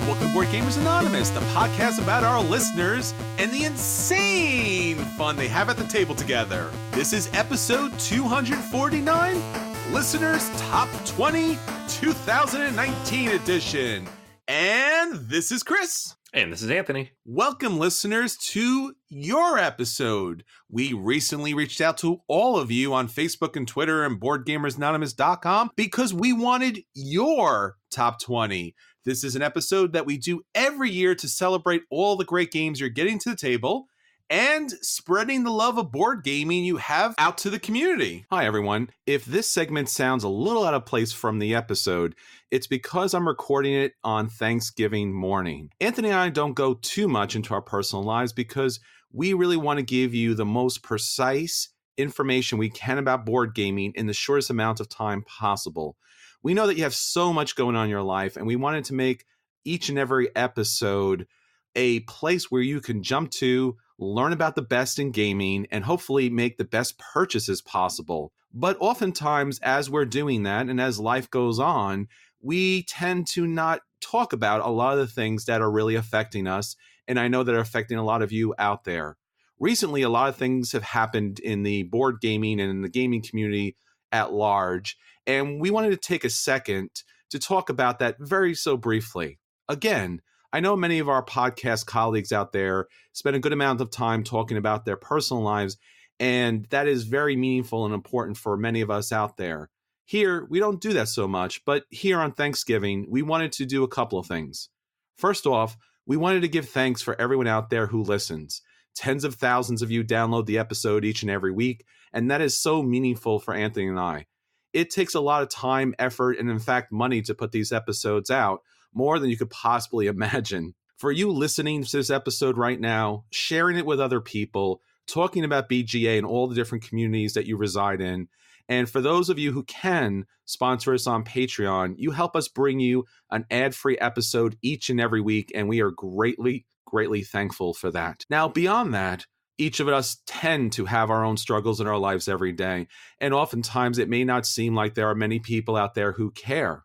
Welcome to Board Gamers Anonymous, the podcast about our listeners and the insane fun they have at the table together. This is episode 249, Listeners Top 20 2019 edition. And this is Chris. And this is Anthony. Welcome, listeners, to your episode. We recently reached out to all of you on Facebook and Twitter and BoardGamersAnonymous.com because we wanted your top 20. This is an episode that we do every year to celebrate all the great games you're getting to the table and spreading the love of board gaming you have out to the community. Hi, everyone. If this segment sounds a little out of place from the episode, it's because I'm recording it on Thanksgiving morning. Anthony and I don't go too much into our personal lives because we really want to give you the most precise information we can about board gaming in the shortest amount of time possible. We know that you have so much going on in your life, and we wanted to make each and every episode a place where you can jump to, learn about the best in gaming, and hopefully make the best purchases possible. But oftentimes, as we're doing that, and as life goes on, we tend to not talk about a lot of the things that are really affecting us, and I know that are affecting a lot of you out there. Recently, a lot of things have happened in the board gaming and in the gaming community at large, and we wanted to take a second to talk about that very so briefly. Again, I know many of our podcast colleagues out there spend a good amount of time talking about their personal lives, and that is very meaningful and important for many of us out there. Here, we don't do that so much, but here on Thanksgiving, we wanted to do a couple of things. First off, we wanted to give thanks for everyone out there who listens. Tens of thousands of you download the episode each and every week, and that is so meaningful for Anthony and I. It takes a lot of time, effort, and in fact, money to put these episodes out, more than you could possibly imagine. For you listening to this episode right now, sharing it with other people, talking about BGA and all the different communities that you reside in, and for those of you who can sponsor us on Patreon, you help us bring you an ad-free episode each and every week, and we are greatly, greatly thankful for that. Now, beyond that, each of us tend to have our own struggles in our lives every day, and oftentimes it may not seem like there are many people out there who care.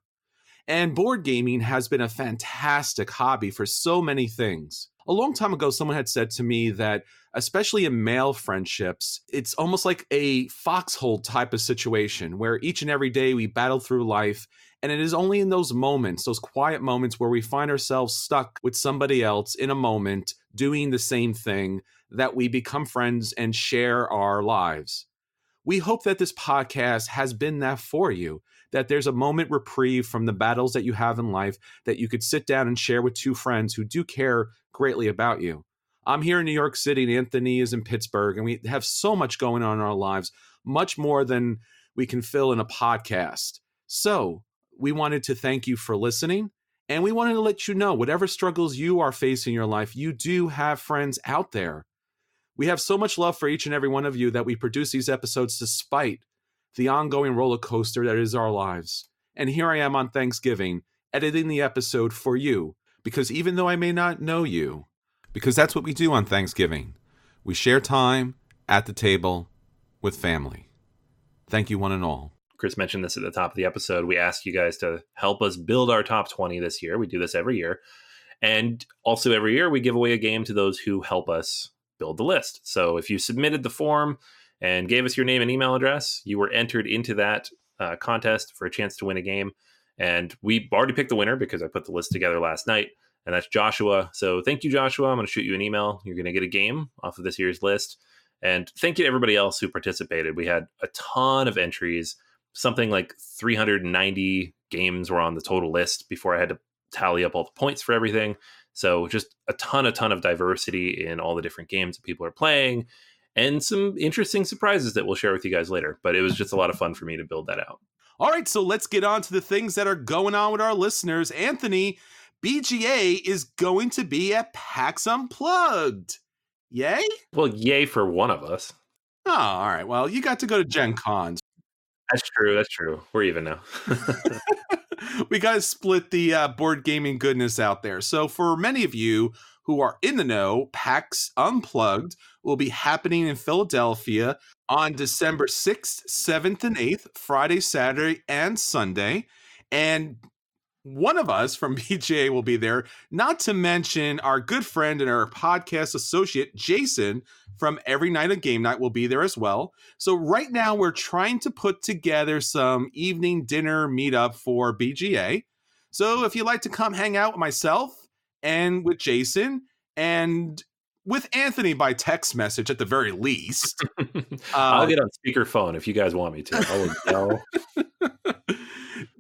And board gaming has been a fantastic hobby for so many things. A long time ago, someone had said to me that, especially in male friendships, it's almost like a foxhole type of situation where each and every day we battle through life. And it is only in those moments, those quiet moments where we find ourselves stuck with somebody else in a moment doing the same thing, that we become friends and share our lives. We hope that this podcast has been that for you, that there's a moment reprieve from the battles that you have in life that you could sit down and share with two friends who do care greatly about you. I'm here in New York City and Anthony is in Pittsburgh, and we have so much going on in our lives, much more than we can fill in a podcast. So we wanted to thank you for listening, and we wanted to let you know whatever struggles you are facing in your life, you do have friends out there. We have so much love for each and every one of you that we produce these episodes despite the ongoing roller coaster that is our lives. And here I am on Thanksgiving, editing the episode for you, because even though I may not know you, because that's what we do on Thanksgiving, we share time at the table with family. Thank you, one and all. Chris mentioned this at the top of the episode. We asked you guys to help us build our top 20 this year. We do this every year. And also every year, we give away a game to those who help us build the list. So if you submitted the form and gave us your name and email address, you were entered into that contest for a chance to win a game. And we already picked the winner because I put the list together last night, and that's Joshua. So thank you, Joshua. I'm going to shoot you an email. You're going to get a game off of this year's list. And thank you to everybody else who participated. We had a ton of entries. Something like 390 games were on the total list before I had to tally up all the points for everything. So just a ton of diversity in all the different games that people are playing, and some interesting surprises that we'll share with you guys later. But it was just a lot of fun for me to build that out. All right, so let's get on to the things that are going on with our listeners. Anthony, BGA is going to be at PAX Unplugged. Yay? Well, yay for one of us. Oh, all right. Well, you got to go to Gen Con. That's true. We're even now. We got to split the board gaming goodness out there. So for many of you who are in the know, PAX Unplugged will be happening in Philadelphia on December 6th, 7th, and 8th, Friday, Saturday, and Sunday. And one of us from BGA will be there, not to mention our good friend and our podcast associate, Jason, from Every Night of Game Night will be there as well. So right now we're trying to put together some evening dinner meetup for BGA. So if you'd like to come hang out with myself and with Jason and with Anthony by text message at the very least. I'll get on speakerphone if you guys want me to. I'll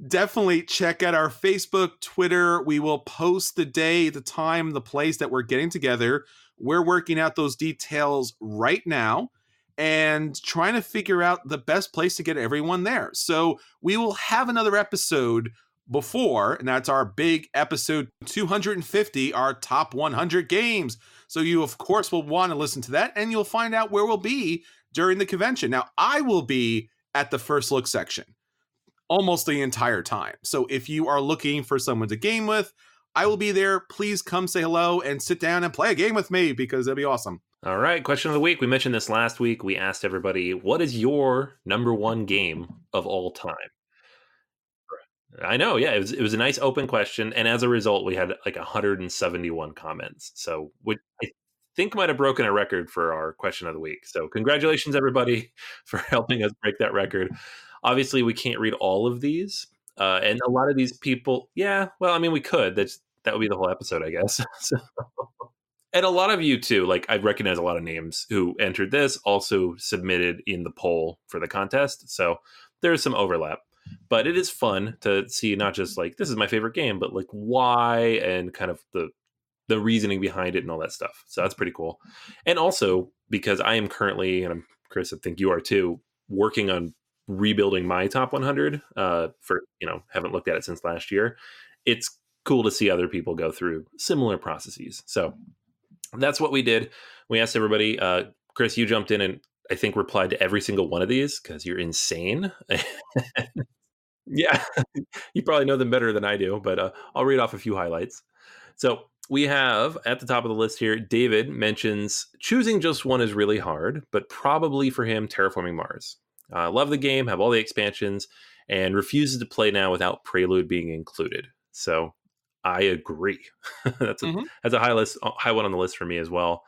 Definitely check out our Facebook, Twitter. We will post the day, the time, the place that we're getting together. We're working out those details right now and trying to figure out the best place to get everyone there. So we will have another episode before, and that's our big episode 250, our top 100 games. So you, of course, will want to listen to that, and you'll find out where we'll be during the convention. Now, I will be at the first look section almost the entire time. So if you are looking for someone to game with, I will be there. Please come say hello and sit down and play a game with me because it'll be awesome. All right, question of the week. We mentioned this last week. We asked everybody, what is your number one game of all time? I know, yeah, it was a nice open question, and as a result, we had like 171 comments. So I think might have broken a record for our question of the week. So congratulations, everybody, for helping us break that record. Obviously, we can't read all of these, and a lot of these people, yeah, well, I mean, we could. That would be the whole episode, I guess. So, and a lot of you too, like I recognize a lot of names who entered this, also submitted in the poll for the contest. So there's some overlap. But it is fun to see not just like, this is my favorite game, but like why and kind of the reasoning behind it and all that stuff. So that's pretty cool. And also because I am currently, and Chris, I think you are too, working on rebuilding my top 100 for, haven't looked at it since last year. It's cool to see other people go through similar processes. So that's what we did. We asked everybody, Chris, you jumped in and I think replied to every single one of these because you're insane. Yeah, you probably know them better than I do, but I'll read off a few highlights. So we have at the top of the list here, David mentions choosing just one is really hard, but probably for him, Terraforming Mars. Love the game, have all the expansions, and refuses to play now without Prelude being included. So I agree. That's a high one on the list for me as well.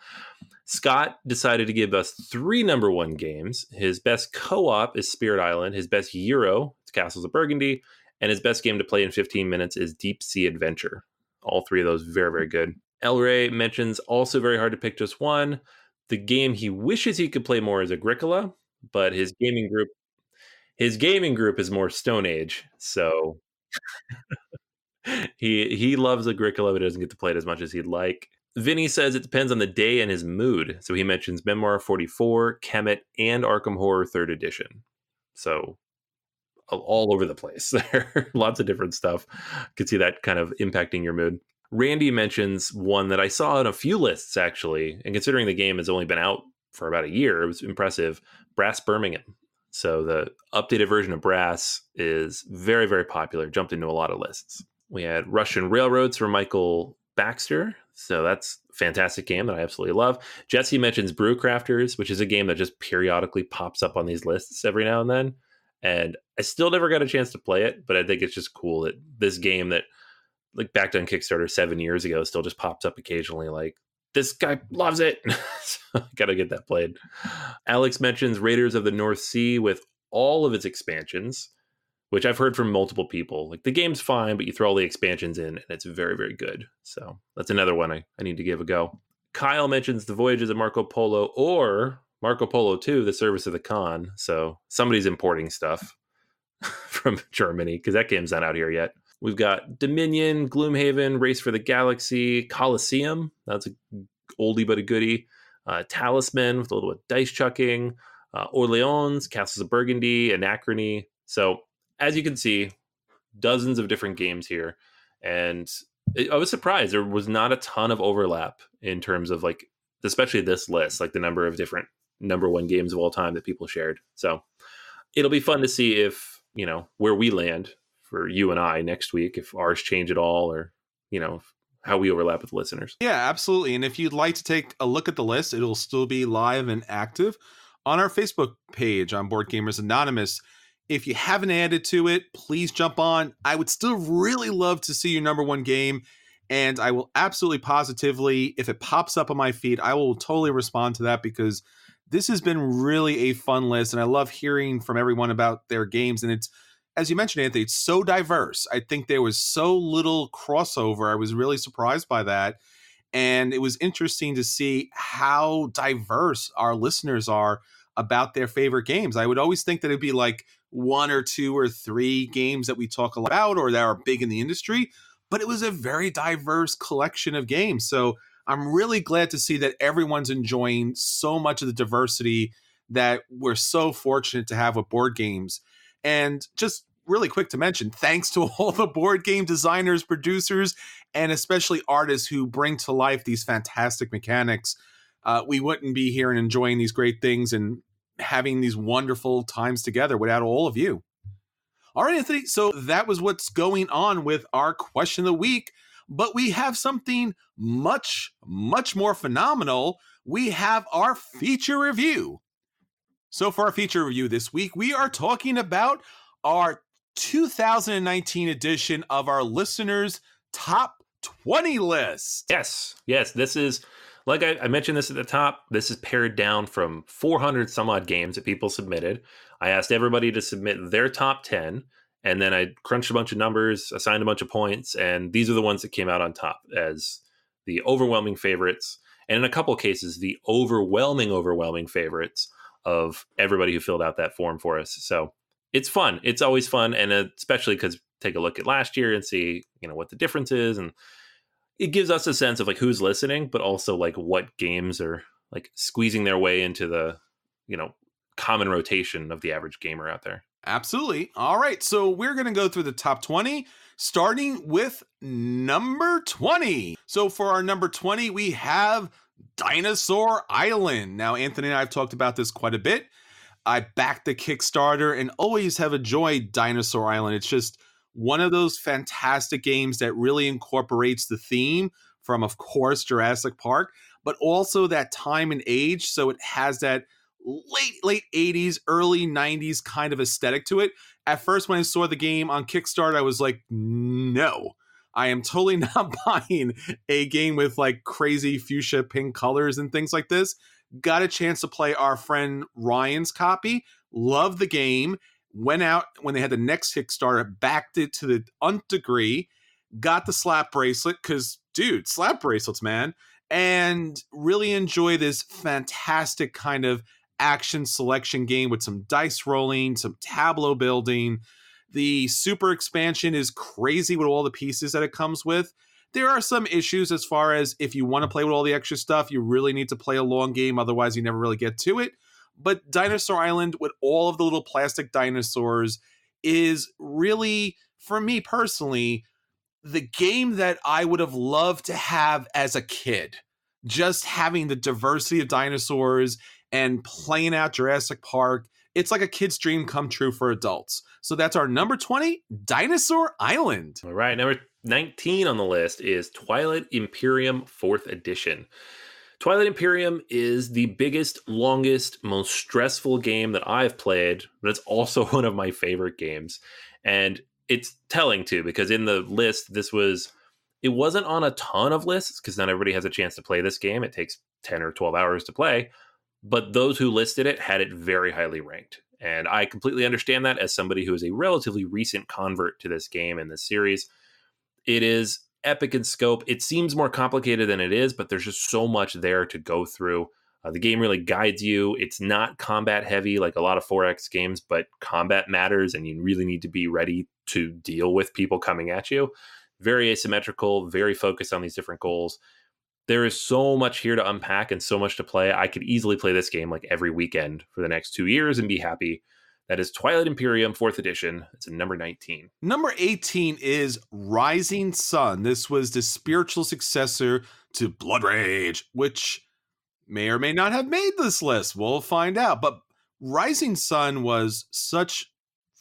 Scott decided to give us 3 number one games. His best co-op is Spirit Island. His best Euro is Castles of Burgundy. And his best game to play in 15 minutes is Deep Sea Adventure. All 3 of those very, very good. El Rey mentions also very hard to pick just one. The game he wishes he could play more is Agricola, but his gaming group is more Stone Age. So he loves Agricola, but doesn't get to play it as much as he'd like. Vinny says it depends on the day and his mood. So he mentions Memoir 44, Kemet, and Arkham Horror 3rd Edition. So all over the place there. Lots of different stuff. Could see that kind of impacting your mood. Randy mentions one that I saw in a few lists, actually. And considering the game has only been out for about a year, it was impressive. Brass Birmingham. So the updated version of Brass is very, very popular. Jumped into a lot of lists. We had Russian Railroads from Michael Baxter. So that's a fantastic game that I absolutely love. Jesse mentions Brewcrafters, which is a game that just periodically pops up on these lists every now and then. And I still never got a chance to play it, but I think it's just cool that this game that like backed on Kickstarter 7 years ago still just pops up occasionally. Like, this guy loves it. So gotta get that played. Alex mentions Raiders of the North Sea with all of its expansions, which I've heard from multiple people. Like, the game's fine, but you throw all the expansions in, and it's very, very good. So that's another one I need to give a go. Kyle mentions The Voyages of Marco Polo or Marco Polo 2, The Service of the Khan. So somebody's importing stuff from Germany because that game's not out here yet. We've got Dominion, Gloom Haven, Race for the Galaxy, Colosseum. That's a oldie but a goodie. Talisman with a little bit of dice chucking. Orleans, Castles of Burgundy, Anachrony. So as you can see, dozens of different games here. And I was surprised there was not a ton of overlap in terms of like, especially this list, like the number of different number one games of all time that people shared. So it'll be fun to see if, where we land for you and I next week, if ours change at all or, how we overlap with listeners. Yeah, absolutely. And if you'd like to take a look at the list, it'll still be live and active on our Facebook page on Board Gamers Anonymous. If you haven't added to it, please jump on. I would still really love to see your number one game. And I will absolutely positively, if it pops up on my feed, I will totally respond to that because this has been really a fun list. And I love hearing from everyone about their games. And it's, as you mentioned, Anthony, it's so diverse. I think there was so little crossover. I was really surprised by that. And it was interesting to see how diverse our listeners are about their favorite games. I would always think that it'd be like one or two or three games that we talk about or that are big in the industry, but it was a very diverse collection of games. So I'm really glad to see that everyone's enjoying so much of the diversity that we're so fortunate to have with board games. And just really quick to mention, thanks to all the board game designers, producers, and especially artists who bring to life these fantastic mechanics. We wouldn't be here and enjoying these great things and having these wonderful times together without all of you. All right, Anthony, so that was what's going on with our question of the week, but we have something much, much more phenomenal. We have our feature review. So for our feature review this week, we are talking about our 2019 edition of our listeners' top 20 list. Yes. This is, like I mentioned this at the top, this is pared down from 400 some odd games that people submitted. I asked everybody to submit their top 10, and then I crunched a bunch of numbers, assigned a bunch of points, and these are the ones that came out on top as the overwhelming favorites, and in a couple cases, the overwhelming favorites of everybody who filled out that form for us. So it's fun. It's always fun, and especially because take a look at last year and see, what the difference is, and it gives us a sense of like who's listening, but also like what games are like squeezing their way into the, common rotation of the average gamer out there. Absolutely. All right. So we're going to go through the top 20, starting with number 20. So for our number 20, we have Dinosaur Island. Now, Anthony and I have talked about this quite a bit. I backed the Kickstarter and always have enjoyed Dinosaur Island. It's just one of those fantastic games that really incorporates the theme from, of course, Jurassic Park, but also that time and age. So it has that late 80s, early 90s kind of aesthetic to it. At first, when I saw the game on Kickstarter, I was like, no, I am totally not buying a game with like crazy fuchsia pink colors and things like this. Got a chance to play our friend Ryan's copy. Loved the game. Went out when they had the next Kickstarter, backed it to the nth degree. Got the slap bracelet because, dude, slap bracelets, man. And really enjoy this fantastic kind of action selection game with some dice rolling, some tableau building. The super expansion is crazy with all the pieces that it comes with. There are some issues as far as if you want to play with all the extra stuff, you really need to play a long game. Otherwise, you never really get to it. But Dinosaur Island, with all of the little plastic dinosaurs, is really, for me personally, the game that I would have loved to have as a kid. Just having the diversity of dinosaurs and playing out Jurassic Park. It's like a kid's dream come true for adults. So that's our number 20, Dinosaur Island. All right, number 19 on the list is Twilight Imperium 4th Edition. Twilight Imperium is the biggest, longest, most stressful game that I've played, but it's also one of my favorite games. And it's telling too, because in the list, it wasn't on a ton of lists, because not everybody has a chance to play this game. It takes 10 or 12 hours to play. But those who listed it had it very highly ranked. And I completely understand that as somebody who is a relatively recent convert to this game and this series. It is epic in scope. It seems more complicated than it is, but there's just so much there to go through. The game really guides you. It's not combat heavy like a lot of 4X games, but combat matters and you really need to be ready to deal with people coming at you. Very asymmetrical, very focused on these different goals. There is so much here to unpack and so much to play. I could easily play this game like every weekend for the next 2 years and be happy. That is Twilight Imperium 4th Edition. It's a number 19. Number 18 is Rising Sun. This was the spiritual successor to Blood Rage, which may or may not have made this list. We'll find out. But Rising Sun was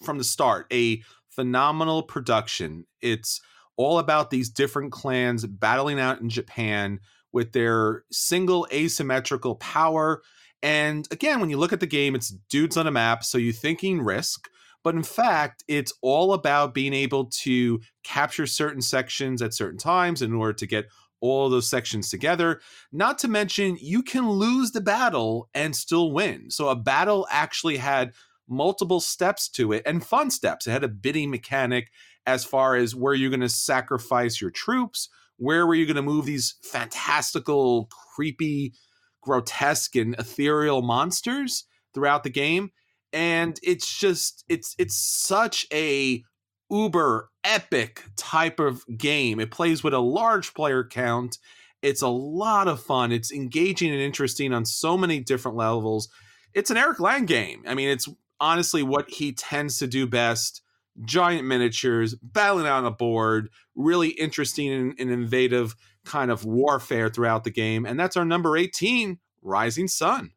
from the start, a phenomenal production. It's all about these different clans battling out in Japan with their single asymmetrical power. And again, when you look at the game, it's dudes on a map, so you're thinking Risk, But in fact, it's all about being able to capture certain sections at certain times in order to get all those sections together. Not to mention, you can lose the battle and still win. So a battle actually had multiple steps to it and fun steps. It had a bidding mechanic as far as where you're going to sacrifice your troops, where were you going to move these fantastical, creepy, grotesque, and ethereal monsters throughout the game. And it's just, it's such a uber epic type of game. It plays with a large player count. It's a lot of fun. It's engaging and interesting on so many different levels. It's an Eric Lang game. I mean, it's honestly what he tends to do best. Giant miniatures, battling on a board, really interesting and innovative kind of warfare throughout the game. And that's our number 18, Rising Sun.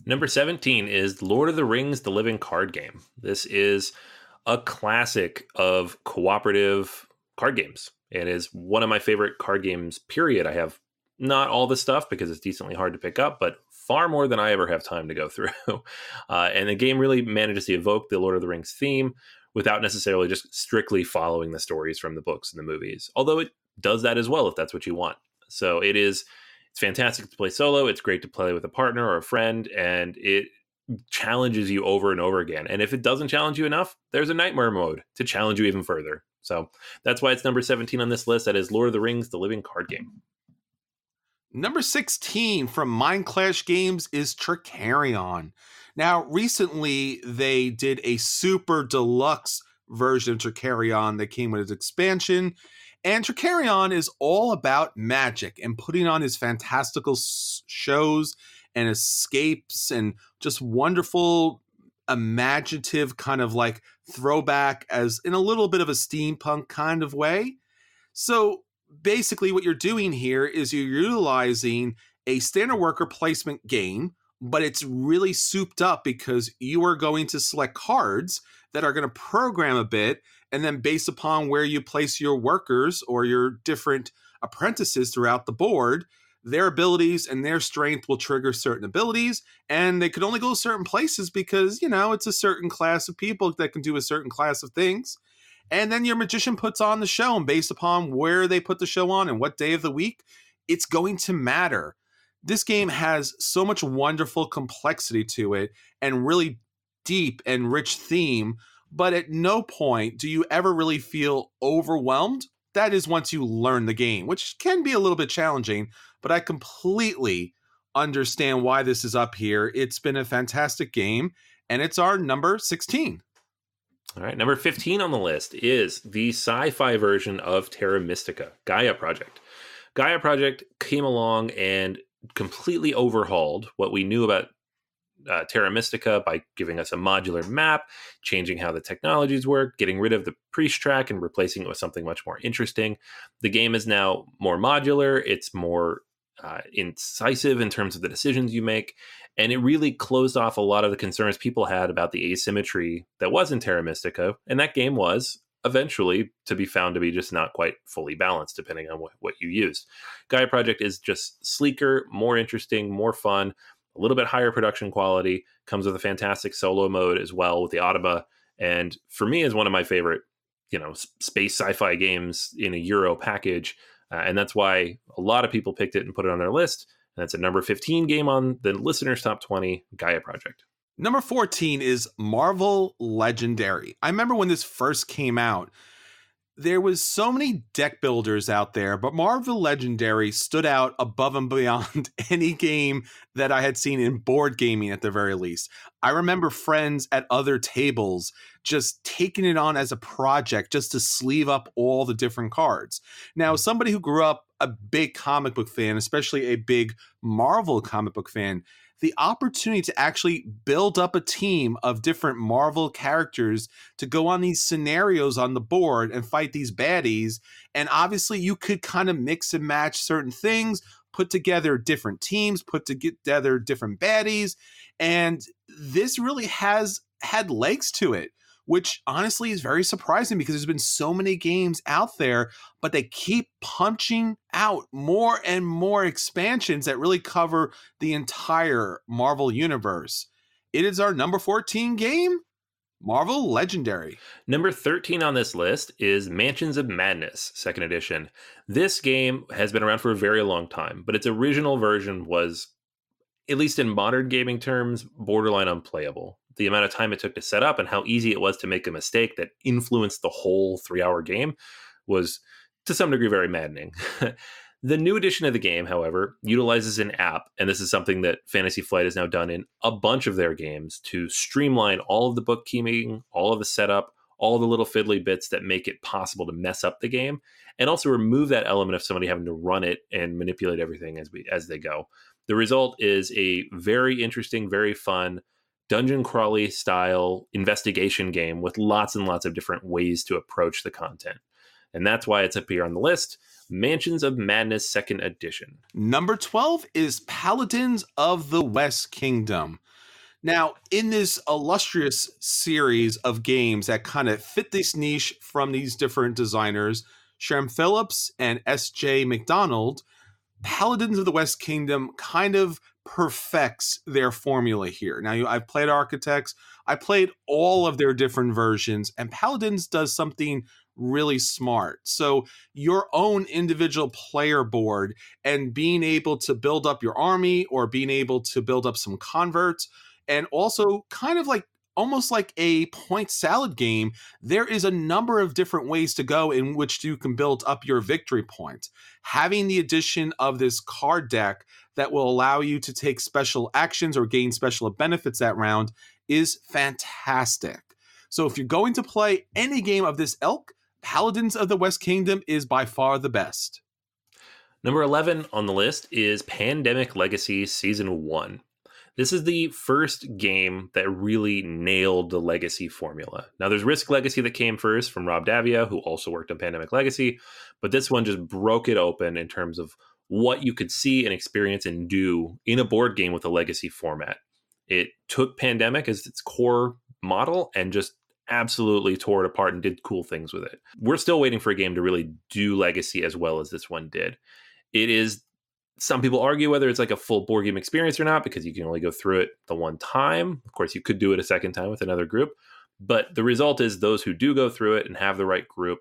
Number 17 is Lord of the Rings, the Living Card Game. This is a classic of cooperative card games. It is one of my favorite card games, period. I have not all the stuff because it's decently hard to pick up, but far more than I ever have time to go through. And the game really manages to evoke the Lord of the Rings theme without necessarily just strictly following the stories from the books and the movies. Although it does that as well if that's what you want. So it's fantastic to play solo. It's great to play with a partner or a friend, and it challenges you over and over again. And if it doesn't challenge you enough, there's a nightmare mode to challenge you even further. So that's why it's number 17 on this list. That is Lord of the Rings, the Living Card Game. Number 16 from Mind Clash Games is Trickerion. Now, recently, they did a super deluxe version of Trickerion that came with its expansion. And Trickerion is all about magic and putting on his fantastical shows and escapes and just wonderful, imaginative kind of like throwback as in a little bit of a steampunk kind of way. So basically what you're doing here is you're utilizing a standard worker placement game, but it's really souped up because you are going to select cards that are going to program a bit, and then based upon where you place your workers or your different apprentices throughout the board, their abilities and their strength will trigger certain abilities, and they could only go certain places because, it's a certain class of people that can do a certain class of things. And then your magician puts on the show, and based upon where they put the show on and what day of the week, it's going to matter. This game has so much wonderful complexity to it and really deep and rich theme, but at no point do you ever really feel overwhelmed. That is once you learn the game, which can be a little bit challenging, but I completely understand why this is up here. It's been a fantastic game, and it's our number 16. All right, number 15 on the list is the sci-fi version of Terra Mystica, Gaea Project. Gaea Project came along and completely overhauled what we knew about Terra Mystica by giving us a modular map, changing how the technologies work, getting rid of the priest track and replacing it with something much more interesting. The game is now more modular. It's more incisive in terms of the decisions you make. And it really closed off a lot of the concerns people had about the asymmetry that was in Terra Mystica. And that game was eventually to be found to be just not quite fully balanced, depending on what you used. Gaea Project is just sleeker, more interesting, more fun, a little bit higher production quality, comes with a fantastic solo mode as well with the Automa. And for me is one of my favorite, space sci-fi games in a Euro package. And that's why a lot of people picked it and put it on their list. And that's a number 15 game on the listeners' top 20, Gaea Project. Number 14 is Marvel Legendary. I remember when this first came out, there was so many deck builders out there, but Marvel Legendary stood out above and beyond any game that I had seen in board gaming at the very least. I remember friends at other tables just taking it on as a project just to sleeve up all the different cards. Now, somebody who grew up a big comic book fan, especially a big Marvel comic book fan, the opportunity to actually build up a team of different Marvel characters to go on these scenarios on the board and fight these baddies. And obviously you could kind of mix and match certain things, put together different teams, put together different baddies. And this really has had legs to it, which honestly is very surprising because there's been so many games out there, but they keep punching out more and more expansions that really cover the entire Marvel universe. It is our number 14 game, Marvel Legendary. Number 13 on this list is Mansions of Madness, 2nd edition. This game has been around for a very long time, but its original version was, at least in modern gaming terms, borderline unplayable. The amount of time it took to set up and how easy it was to make a mistake that influenced the whole 3-hour game was, to some degree, very maddening. The new edition of the game, however, utilizes an app, and this is something that Fantasy Flight has now done in a bunch of their games to streamline all of the bookkeeping, all of the setup, all the little fiddly bits that make it possible to mess up the game, and also remove that element of somebody having to run it and manipulate everything as they go. The result is a very interesting, very fun, dungeon crawly style investigation game with lots and lots of different ways to approach the content. And that's why it's up here on the list. Mansions of Madness 2nd edition. Number 12 is Paladins of the West Kingdom. Now, in this illustrious series of games that kind of fit this niche from these different designers, Sherm Phillips and S.J. McDonald, Paladins of the West Kingdom kind of perfects their formula here. Now, I've played Architects, I played all of their different versions, and Paladins does something really smart. So your own individual player board and being able to build up your army or being able to build up some converts, and also kind of like almost like a point salad game, there is a number of different ways to go in which you can build up your victory points. Having the addition of this card deck that will allow you to take special actions or gain special benefits that round is fantastic. So if you're going to play any game of this ilk, Paladins of the West Kingdom is by far the best. Number 11 on the list is Pandemic Legacy Season 1. This is the first game that really nailed the Legacy formula. Now, there's Risk Legacy that came first from Rob Davia, who also worked on Pandemic Legacy, but this one just broke it open in terms of what you could see and experience and do in a board game with a Legacy format. It took Pandemic as its core model and just absolutely tore it apart and did cool things with it. We're still waiting for a game to really do Legacy as well as this one did. It is, some people argue whether it's like a full board game experience or not, because you can only go through it the one time. Of course, you could do it a second time with another group, but the result is those who do go through it and have the right group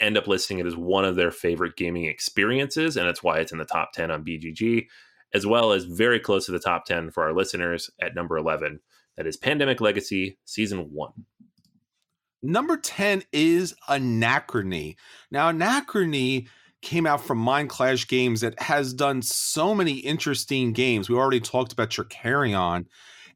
end up listing it as one of their favorite gaming experiences, and that's why it's in the top 10 on BGG, as well as very close to the top 10 for our listeners at number 11. That is Pandemic Legacy Season 1. Number 10 is Anachrony. Now, Anachrony came out from Mind Clash Games that has done so many interesting games. We already talked about your Carry-On.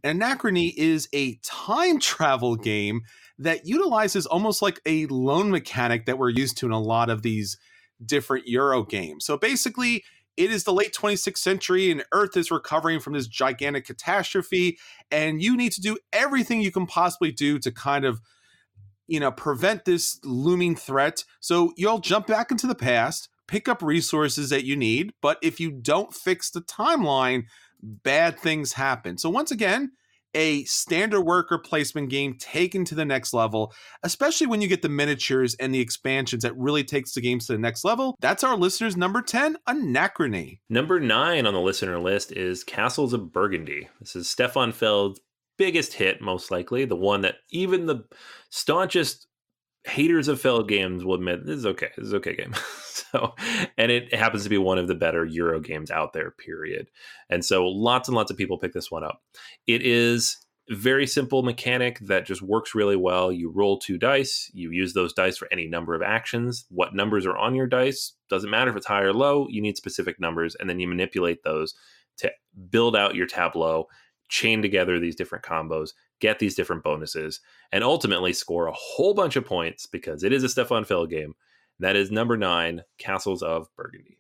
And Anachrony is a time travel game that utilizes almost like a loan mechanic that we're used to in a lot of these different Euro games. So basically, it is the late 26th century and Earth is recovering from this gigantic catastrophe. And you need to do everything you can possibly do to kind of prevent this looming threat. So you'll jump back into the past, pick up resources that you need, but if you don't fix the timeline, bad things happen. So once again, a standard worker placement game taken to the next level, especially when you get the miniatures and the expansions that really takes the games to the next level. That's our listener's number 10, Anachrony. Number 9 on the listener list is Castles of Burgundy. This is Stefan Feld's biggest hit, most likely, the one that even the staunchest haters of Feld games will admit this is okay. This is okay game. And it happens to be one of the better Euro games out there, period. And so lots and lots of people pick this one up. It is a very simple mechanic that just works really well. You roll 2 dice. You use those dice for any number of actions. What numbers are on your dice doesn't matter if it's high or low. You need specific numbers, and then you manipulate those to build out your tableau, chain together these different combos, get these different bonuses, and ultimately score a whole bunch of points because it is a Stefan Feld game. That is number 9, Castles of Burgundy.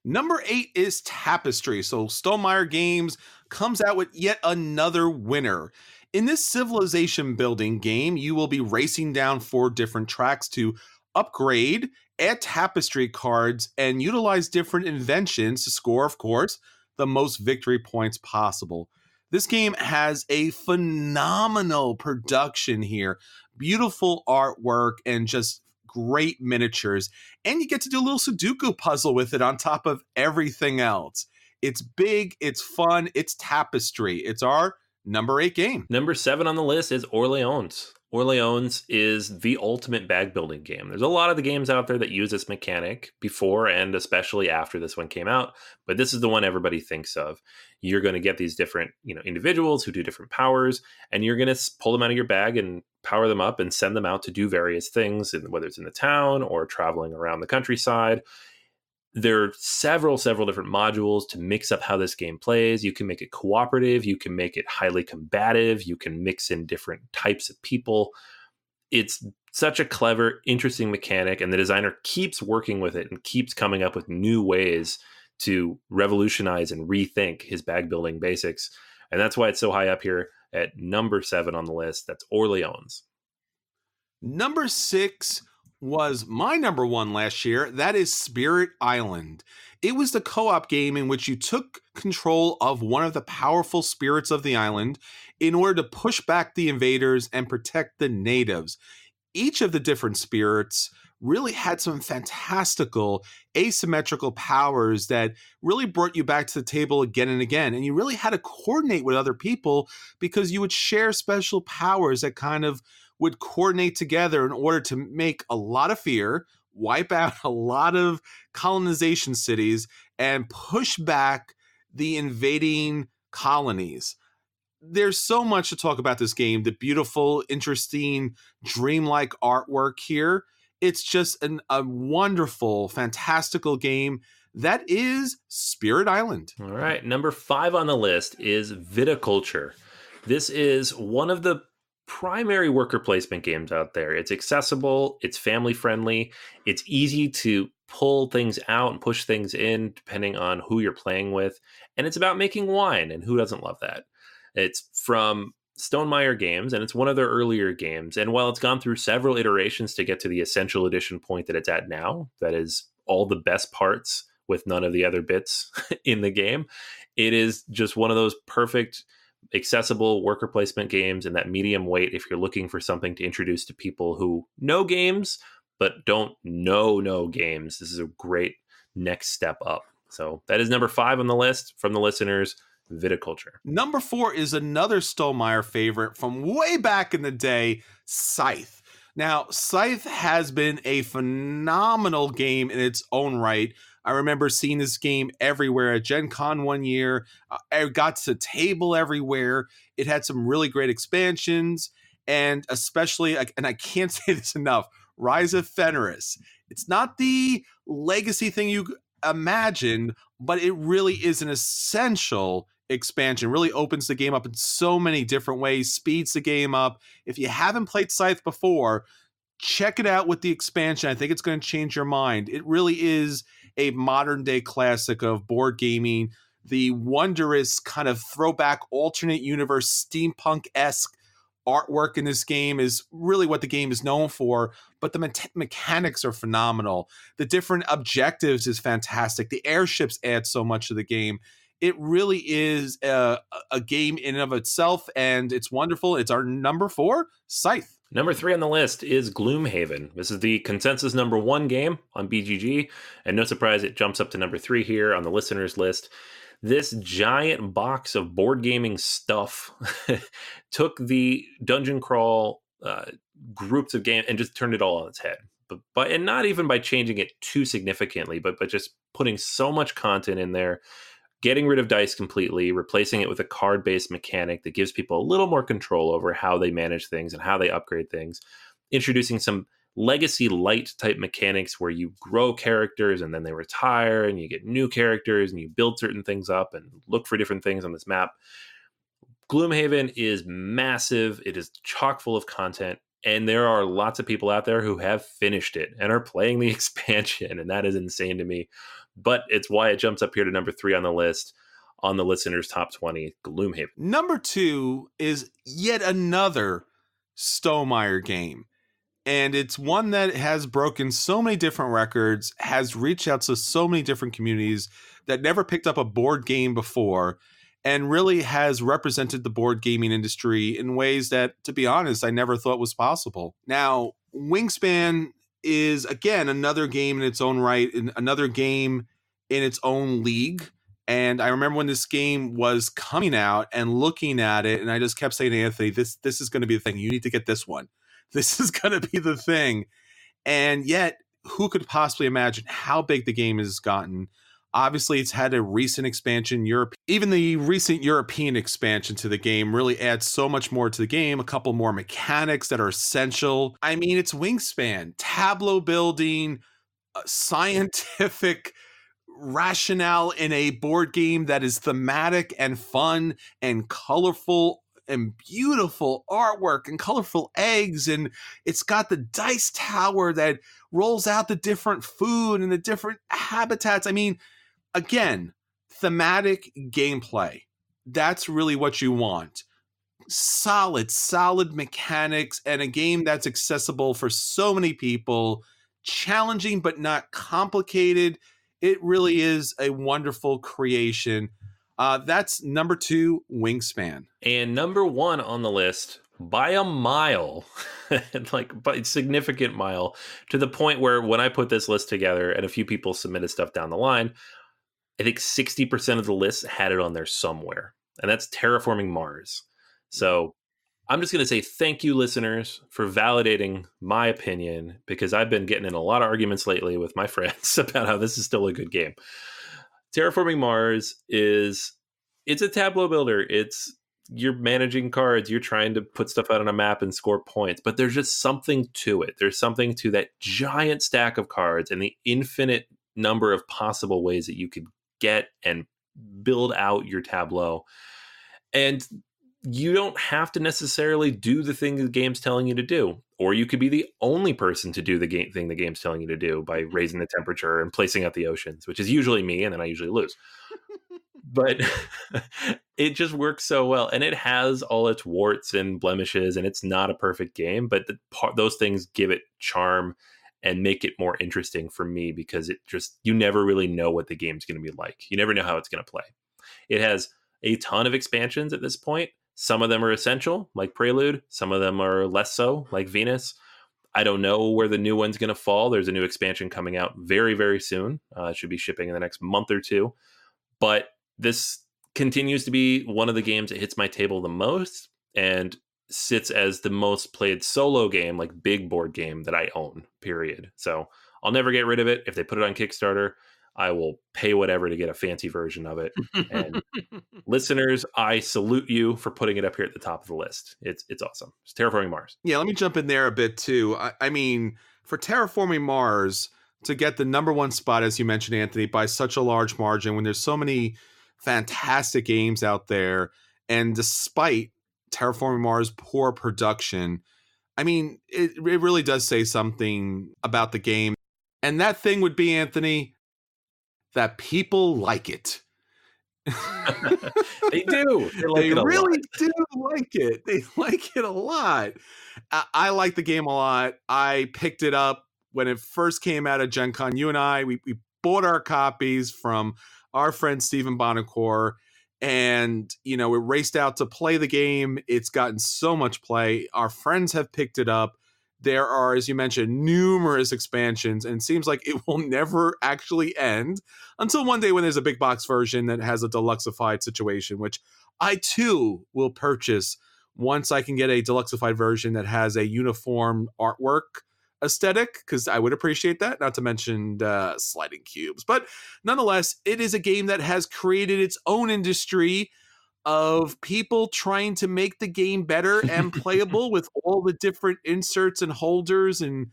Number 8 is Tapestry. So Stonemaier Games comes out with yet another winner. In this civilization building game, you will be racing down 4 different tracks to upgrade, add tapestry cards, and utilize different inventions to score, of course, the most victory points possible. This game has a phenomenal production here, beautiful artwork, and just great miniatures. And you get to do a little Sudoku puzzle with it on top of everything else. It's big, it's fun, it's Tapestry. It's our number 8 game. Number 7 on the list is Orleans. Orleans is the ultimate bag building game. There's a lot of the games out there that use this mechanic before and especially after this one came out, but this is the one everybody thinks of. You're going to get these different, individuals who do different powers, and you're going to pull them out of your bag and power them up and send them out to do various things, whether it's in the town or traveling around the countryside. There are several different modules to mix up how this game plays. You can make it cooperative. You can make it highly combative. You can mix in different types of people. It's such a clever, interesting mechanic, and the designer keeps working with it and keeps coming up with new ways to revolutionize and rethink his bag building basics. And that's why it's so high up here at number 7 on the list. That's Orleans. Number 6 was my number 1 last year. That is Spirit Island. It was the co-op game in which you took control of one of the powerful spirits of the island in order to push back the invaders and protect the natives. Each of the different spirits really had some fantastical asymmetrical powers that really brought you back to the table again and again. And you really had to coordinate with other people because you would share special powers that kind of would coordinate together in order to make a lot of fear, wipe out a lot of colonization cities, and push back the invading colonies. There's so much to talk about this game. The beautiful, interesting, dreamlike artwork here. It's just a wonderful, fantastical game. That is Spirit Island. All right. Number 5 on the list is Viticulture. This is one of the primary worker placement games out there. It's accessible, it's family friendly, it's easy to pull things out and push things in depending on who you're playing with, and it's about making wine, and who doesn't love that? It's from Stonemaier Games, and it's one of their earlier games, and while it's gone through several iterations to get to the essential edition point that it's at now, that is all the best parts with none of the other bits in the game, it is just one of those perfect accessible worker placement games in that medium weight if you're looking for something to introduce to people who know games but don't know games. This is a great next step up. So that is number 5 on the list from the listeners, Viticulture. Number 4 is another Stonemaier favorite from way back in the day, Scythe. Now, Scythe has been a phenomenal game in its own right. I remember seeing this game everywhere at Gen Con one year. I got to table everywhere. It had some really great expansions, and especially, and I can't say this enough, Rise of Fenris. It's not the legacy thing you imagined, but it really is an essential expansion. Really opens the game up in so many different ways, speeds the game up. If you haven't played Scythe before, check it out with the expansion. I think it's going to change your mind. It really is a modern day classic of board gaming. The wondrous kind of throwback alternate universe steampunk-esque artwork in this game is really what the game is known for, but the mechanics are phenomenal. The different objectives is fantastic. The airships add so much to the game. It really is a game in and of itself, and it's wonderful. It's our number 4, Scythe. Number 3 on the list is Gloom Haven. This is the consensus number 1 game on BGG, and no surprise it jumps up to number 3 here on the listeners list. This giant box of board gaming stuff took the dungeon crawl groups of games and just turned it all on its head. But and not even by changing it too significantly, but just putting so much content in there, getting rid of dice completely, replacing it with a card-based mechanic that gives people a little more control over how they manage things and how they upgrade things, introducing some legacy light type mechanics where you grow characters and then they retire and you get new characters and you build certain things up and look for different things on this map. Gloomhaven is massive. It is chock full of content, and there are lots of people out there who have finished it and are playing the expansion, and that is insane to me. But it's why it jumps up here to number 3 on the list, on the listeners' top 20, Gloomhaven. Number 2 is yet another Stonemaier game. And it's one that has broken so many different records, has reached out to so many different communities that never picked up a board game before, and really has represented the board gaming industry in ways that, to be honest, I never thought was possible. Now, Wingspan is, again, another game in its own right, another game in its own league. And I remember when this game was coming out and looking at it, and I just kept saying to Anthony, this is going to be the thing. You need to get this one. This is going to be the thing. And yet, who could possibly imagine how big the game has gotten? Obviously, it's had a recent expansion. Even the recent European expansion to the game really adds so much more to the game. A couple more mechanics that are essential. I mean, it's Wingspan, tableau building, scientific rationale in a board game that is thematic and fun and colorful and beautiful artwork and colorful eggs, and it's got the dice tower that rolls out the different food and the different habitats. I mean, again, thematic gameplay. That's really what you want. Solid mechanics and a game that's accessible for so many people, challenging but not complicated. It really is a wonderful creation. That's number 2, Wingspan. And number 1 on the list by a mile, like by a significant mile, to the point where when I put this list together and a few people submitted stuff down the line, I think 60% of the list had it on there somewhere. And that's Terraforming Mars. So I'm just going to say thank you, listeners, for validating my opinion, because I've been getting in a lot of arguments lately with my friends about how this is still a good game. Terraforming Mars it's a tableau builder. You're managing cards. You're trying to put stuff out on a map and score points, but there's just something to it. There's something to that giant stack of cards and the infinite number of possible ways that you could get and build out your tableau. And you don't have to necessarily do the thing the game's telling you to do, or you could be the only person to do the thing the game's telling you to do by raising the temperature and placing out the oceans, which is usually me, and then I usually lose. But it just works so well, and it has all its warts and blemishes, and it's not a perfect game, but those things give it charm and make it more interesting for me, because you never really know what the game's going to be like. You never know how it's going to play. It has a ton of expansions at this point. Some of them are essential, like Prelude. Some of them are less so, like Venus. I don't know where the new one's going to fall. There's a new expansion coming out very, very soon. It should be shipping in the next month or two. But this continues to be one of the games that hits my table the most and sits as the most played solo game, like big board game, that I own, period. So I'll never get rid of it. If they put it on Kickstarter, I will pay whatever to get a fancy version of it. And listeners, I salute you for putting it up here at the top of the list. It's awesome. It's Terraforming Mars. Yeah, let me jump in there a bit too. I mean, for Terraforming Mars to get the number 1 spot, as you mentioned, Anthony, by such a large margin, when there's so many fantastic games out there, and despite Terraforming Mars' poor production, I mean, it really does say something about the game. And that thing would be, Anthony, that people like it. They do. They really do like it. They like it a lot. I like the game a lot. I picked it up when it first came out at Gen Con. You and I, we bought our copies from our friend Stephen Bonacore, and we raced out to play the game. It's gotten so much play. Our friends have picked it up. There are, as you mentioned, numerous expansions, and it seems like it will never actually end until one day when there's a big box version that has a deluxeified situation, which I too will purchase once I can get a deluxeified version that has a uniform artwork aesthetic, because I would appreciate that, not to mention sliding cubes. But nonetheless, it is a game that has created its own industry of people trying to make the game better and playable with all the different inserts and holders and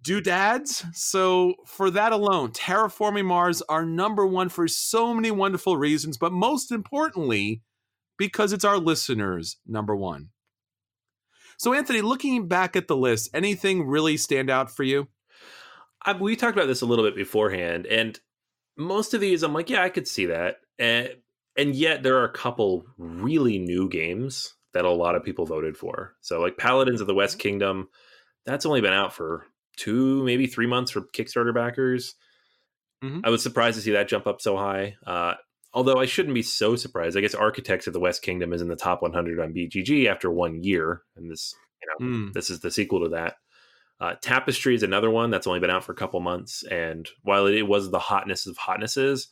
doodads. So for that alone, Terraforming Mars are number 1 for so many wonderful reasons, but most importantly, because it's our listeners' number 1. So Anthony, looking back at the list, anything really stand out for you? We talked about this a little bit beforehand, and most of these I'm like, yeah, I could see that. And yet there are a couple really new games that a lot of people voted for. So like Paladins of the West Kingdom, that's only been out for 2, maybe 3 months for Kickstarter backers. Mm-hmm. I was surprised to see that jump up so high. Although I shouldn't be so surprised. I guess Architects of the West Kingdom is in the top 100 on BGG after 1 year. And this, this is the sequel to that. Tapestry is another one that's only been out for a couple months. And while it was the hotness of hotnesses,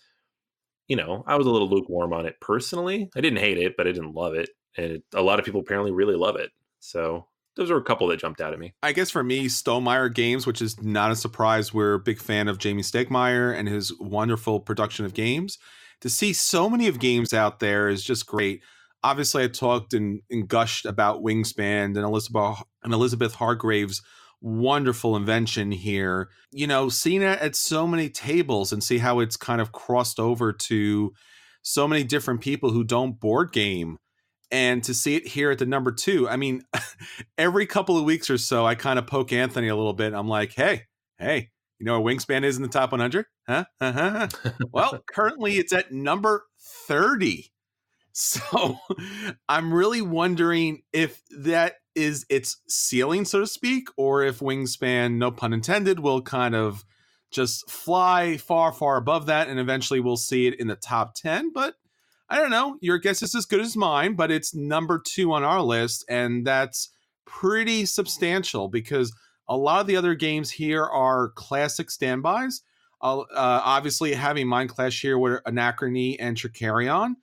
I was a little lukewarm on it personally. I didn't hate it, but I didn't love it. And a lot of people apparently really love it. So those are a couple that jumped out at me. I guess for me, Stonemaier Games, which is not a surprise, we're a big fan of Jamie Stegmaier and his wonderful production of games. To see so many of games out there is just great. Obviously, I talked and gushed about Wingspan and Elizabeth Hargrave's wonderful invention here. Seeing it at so many tables and see how it's kind of crossed over to so many different people who don't board game. And to see it here at the number 2, I mean, every couple of weeks or so, I kind of poke Anthony a little bit. I'm like, hey, you know where Wingspan is in the top 100? Huh? Well, currently it's at number 30. So I'm really wondering if that is its ceiling, so to speak, or if Wingspan, no pun intended, will kind of just fly far, far above that. And eventually we'll see it in the top 10. But I don't know. Your guess is as good as mine, but it's number 2 on our list. And that's pretty substantial because a lot of the other games here are classic standbys. Obviously, having Mind Clash here with Anachrony and Tricarion,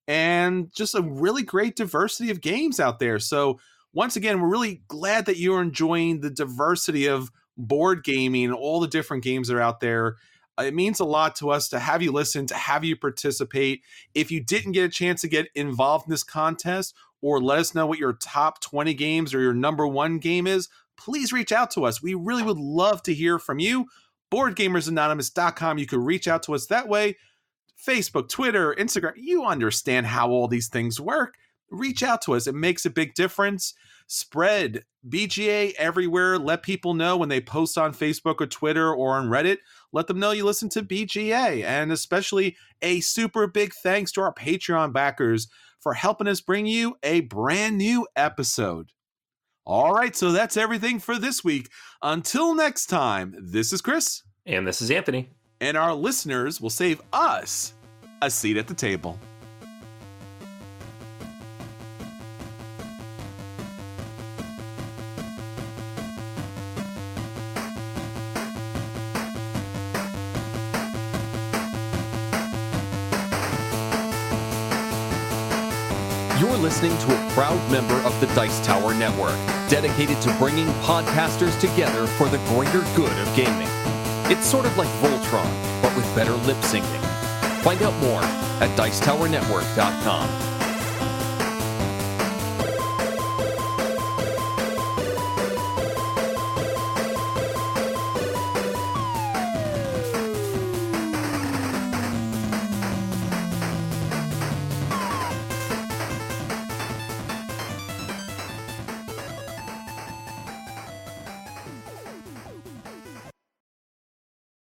and just a really great diversity of games out there. So once again, we're really glad that you're enjoying the diversity of board gaming and all the different games that are out there. It means a lot to us to have you listen, to have you participate. If you didn't get a chance to get involved in this contest or let us know what your top 20 games or your number 1 game is, please reach out to us. We really would love to hear from you. BoardGamersAnonymous.com. You could reach out to us that way. Facebook, Twitter, Instagram. You understand how all these things work. Reach out to us. It makes a big difference. Spread BGA everywhere. Let people know when they post on Facebook or Twitter or on Reddit. Let them know you listen to BGA. And especially a super big thanks to our Patreon backers for helping us bring you a brand new episode. All right, so that's everything for this week. Until next time, this is Chris. And this is Anthony. And our listeners will save us a seat at the table. You're listening to a proud member of the Dice Tower Network, dedicated to bringing podcasters together for the greater good of gaming. It's sort of like Voltron, but with better lip syncing. Find out more at Dicetowernetwork.com.